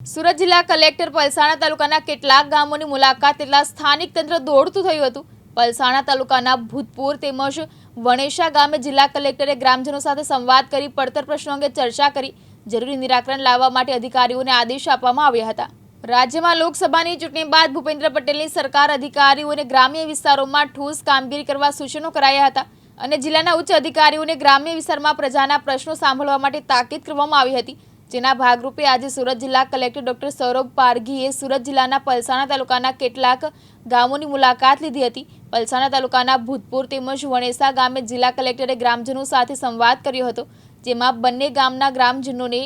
સુરત જિલ્લા કલેક્ટર પલસાણા તાલુકાના કેટલાક ગામોની મુલાકાત લેતા સ્થાનિક તંત્ર દોડતું થયું હતું। પલસાણા તાલુકાના ભૂતપુર તેમજ વણેશા ગામે જિલ્લા કલેક્ટરે ગ્રામજનો સાથે સંવાદ કરી પડતર પ્રશ્નો અંગે ચર્ચા કરી જરૂરી નિરાકરણ લાવવા માટે અધિકારીઓને આદેશ આપવામાં આવ્યા હતા। રાજ્યમાં લોકસભાની ચૂંટણી બાદ ભૂપેન્દ્ર પટેલની સરકાર અધિકારીઓને ગ્રામ્ય વિસ્તારોમાં ઠોસ કામગીરી કરવા સૂચનો કરાયા હતા અને જિલ્લાના ઉચ્ચ અધિકારીઓને ગ્રામ્ય વિસ્તારમાં પ્રજાના પ્રશ્નો સાંભળવા માટે તાકીદ કરવામાં આવી હતી। જેના ભાગરૂપે આજે સુરત જિલ્લા કલેક્ટર ડોક્ટર સૌરભ પારઘીએ સુરત જિલ્લાના પલસાણા તાલુકાના કેટલાક ગામોની મુલાકાત લીધી હતી। પલસાણા તાલુકાના ભૂતપુર તેમજ વણેસા ગામે જિલ્લા કલેક્ટરે ગ્રામજનો સાથે સંવાદ કર્યો હતો, જેમાં બંને ગામના ગ્રામજનોને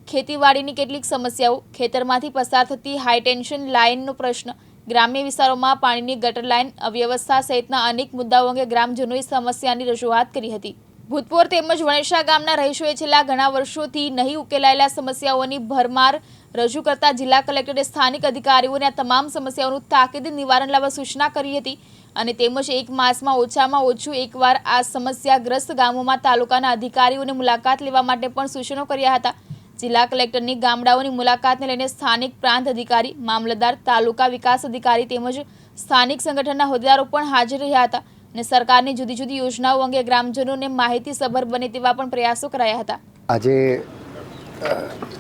ખેતીવાડીની કેટલીક સમસ્યાઓ, ખેતરમાંથી પસાર થતી હાઈ ટેન્શન લાઇનનો પ્રશ્ન, ગ્રામ્ય વિસ્તારોમાં પાણીની ગટર લાઇન અવ્યવસ્થા સહિતના અનેક મુદ્દાઓ અંગે ગ્રામજનોએ સમસ્યાની રજૂઆત કરી હતી। ભૂતપુર તેમજ વણેશા ગામના રહીશોએ છેલ્લા ઘણા વર્ષોથી નહીં ઉકેલાયેલા સમસ્યાઓની ભરમાર રજૂ કરતા જિલ્લા કલેક્ટરે સ્થાનિક અધિકારીઓને આ તમામ સમસ્યાઓનું તાકીદે નિવારણ લાવવા સૂચના કરી હતી અને તેમજ એક માસમાં ઓછામાં ઓછું એકવાર આ સમસ્યાગ્રસ્ત ગામોમાં તાલુકાના અધિકારીઓને મુલાકાત લેવા માટે પણ સૂચનો કર્યા હતા। જિલ્લા કલેક્ટરની ગામડાઓની મુલાકાતને લઈને સ્થાનિક પ્રાંત અધિકારી, મામલતદાર, તાલુકા વિકાસ અધિકારી તેમજ સ્થાનિક સંગઠનના હોદ્દેદારો પણ હાજર રહ્યા હતા અને સરકારની જુદી જુદી યોજનાઓ અંગે ગ્રામજનોને માહિતીસભર બને તેવા પણ પ્રયાસો કરાયા હતા। આજે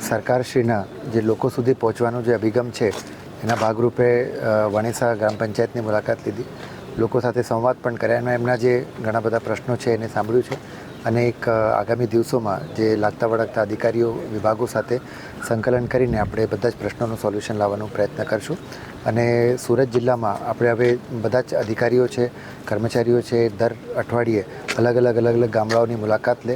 સરકારશ્રીના જે લોકો સુધી પહોંચવાનો જે અભિગમ છે એના ભાગરૂપે વણેસા ગ્રામ પંચાયતની મુલાકાત લીધી, લોકો સાથે સંવાદ પણ કર્યા અને એમના જે ઘણા બધા પ્રશ્નો છે એને સાંભળ્યું છે અને એક આગામી દિવસોમાં જે લાગતા વળગતા અધિકારીઓ વિભાગો સાથે સંકલન કરીને આપણે બધા જ પ્રશ્નોનું સોલ્યુશન લાવવાનો પ્રયત્ન કરશું અને સુરત જિલ્લામાં આપણે હવે બધા જ અધિકારીઓ છે, કર્મચારીઓ છે, દર અઠવાડિયે અલગ અલગ ગામડાઓની મુલાકાત લે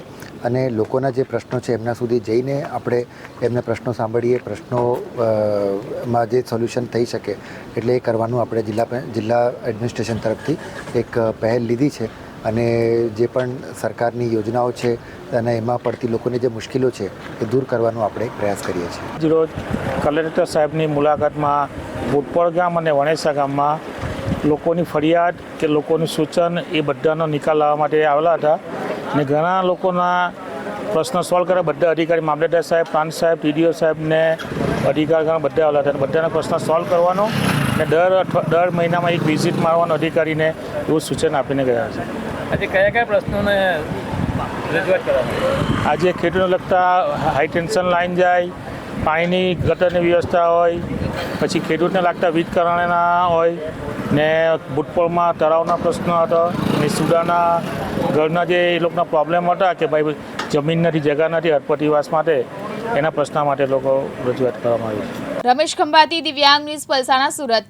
અને લોકોના જે પ્રશ્નો છે એમના સુધી જઈને આપણે એમના પ્રશ્નો સાંભળીએ, પ્રશ્નોમાં જે સોલ્યુશન થઈ શકે એટલે એ કરવાનું આપણે જિલ્લા એડમિનિસ્ટ્રેશન તરફથી એક પહેલ લીધી છે અને જે પણ સરકારની યોજનાઓ છે અને એમાં પડતી લોકોની જે મુશ્કેલીઓ છે એ દૂર કરવાનો આપણે એક પ્રયાસ કરીએ છીએ। રોજ કલેક્ટર સાહેબની મુલાકાતમાં ભૂતપુર ગામ અને વણેસા ગામમાં લોકોની ફરિયાદ કે લોકોનું સૂચન એ બધાનો નિકાલ લાવવા માટે આવેલા હતા અને ઘણા લોકોના પ્રશ્નો સોલ્વ કરવા બધા અધિકારી, મામલતદાર સાહેબ, પ્રાંત સાહેબ, ટીડીઓ સાહેબને અધિકારીઓ બધા આવેલા હતા અને બધાના પ્રશ્નો સોલ્વ કરવાનો અને દર મહિનામાં એક વિઝિટ મારવાનો અધિકારીને એવું સૂચન આપીને ગયા છે। આજે કયા કયા પ્રશ્નોને રજૂઆત કરવાની? આજે ખેડૂતોને લગતા હાઈ ટેન્શન લાઈન જાય, પાણીની ગટરની વ્યવસ્થા હોય, પછી ખેડૂતને લાગતા વીજ કરણાના હોય ને ભૂતપુરમાં તળાવના પ્રશ્નો હતો ને સુદાના ઘરના જે એ લોકોના પ્રોબ્લેમ હતા કે ભાઈ જમીન નથી, જગ્યા નથી હરપતિવાસ માટે, એના પ્રશ્ન માટે લોકો રજૂઆત કરવામાં આવી છે। રમેશ ખંભાતી, દિવ્યાંગ ન્યૂઝ, પલસાણા, સુરત।